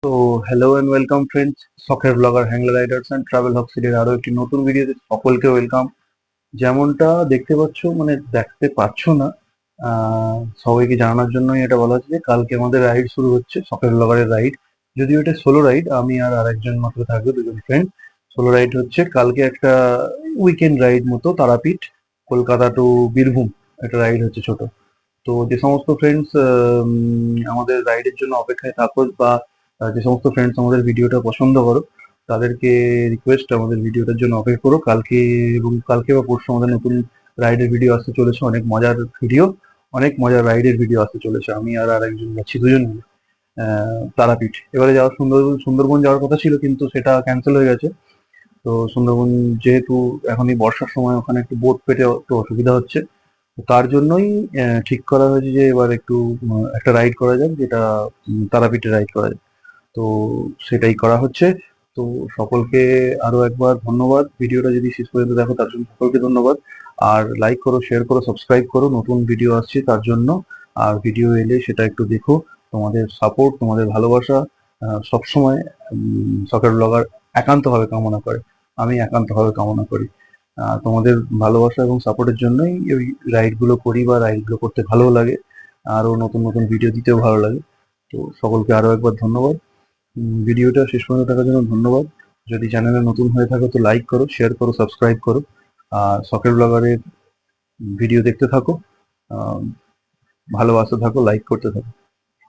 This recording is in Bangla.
তো হ্যালো এন্ড ওয়েলকাম ফ্রেন্ডস, শখের blogger Hangla Riders and travel হক সিটির আরো একটি নতুন ভিডিওতে সকলকে ওয়েলকাম। যেমনটা দেখতে পাচ্ছ, মানে দেখতে পাচ্ছ না, সবাইকে জানানোর জন্যই এটা বলা হচ্ছে যে কালকে আমাদের রাইড শুরু হচ্ছে, শখের ব্লগারের রাইড। যদিও এটা সোলো রাইড, আমি আর আরেকজন মাত্র থাকবে, দুজন ফ্রেন্ড। সোলো রাইড হচ্ছে কালকে একটা উইকেন্ড রাইড মতো, তারাপীঠ কলকাতা টু বীরভূম একটা রাইড হচ্ছে ছোট। তো যে সমস্ত ফ্রেন্ডস আমাদের রাইডের জন্য অপেক্ষায় থাকো, বা যে সমস্ত ফ্রেন্ডস আমাদের ভিডিওটা পছন্দ করো, তাদেরকে রিকোয়েস্ট আমাদের ভিডিওটার জন্য অপেক্ষা করো। কালকে এবং কালকে বা পরশু আমাদের নতুন রাইডের ভিডিও আসতে চলেছে, অনেক মজার ভিডিও, অনেক মজার রাইডের ভিডিও আসতে চলেছে। আমি আর আরেকজন যাচ্ছি, দুজন মিলে তারাপীঠ। এবারে যাওয়ার সুন্দরবন যাওয়ার কথা ছিল, কিন্তু সেটা ক্যান্সেল হয়ে গেছে। তো সুন্দরবন যেহেতু এখনই বর্ষার সময়, ওখানে একটু বোট পেতে একটু অসুবিধা হচ্ছে। তো তার জন্যই ঠিক করা হয়েছে যে এবার একটু একটা রাইড করা যাক, যেটা তারাপীঠে রাইড করা যায়। তো সেটাই করা হচ্ছে। তো সকলকে আরো একবার ধন্যবাদ। ভিডিওটা যদি শেষ পর্যন্ত দেখো তার জন্য সকলকে ধন্যবাদ। আর লাইক করো, শেয়ার করো, সাবস্ক্রাইব করো, নতুন ভিডিও আসছে তার জন্য। আর ভিডিও এলে সেটা একটু দেখো। তোমাদের সাপোর্ট, তোমাদের ভালোবাসা সবসময় সকেট ব্লগার একান্তভাবে কামনা করে, আমি একান্তভাবে কামনা করি। তোমাদের ভালোবাসা এবং সাপোর্টের জন্যই ওই রাইড গুলো করি, বা রাইড গুলো করতে ভালো লাগে, আরো নতুন নতুন ভিডিও দিতেও ভালো লাগে। তো সকলকে আরো একবার ধন্যবাদ। ভিডিওটা শেষ পর্যন্ত দেখার জন্য ধন্যবাদ। যদি চ্যানেলে নতুন হয়ে থাকো তো লাইক করো, শেয়ার করো, সাবস্ক্রাইব করো। আর সকেট ব্লগারের ভিডিও দেখতে থাকো, আহ, ভালোবাসতে থাকো, লাইক করতে থাকো।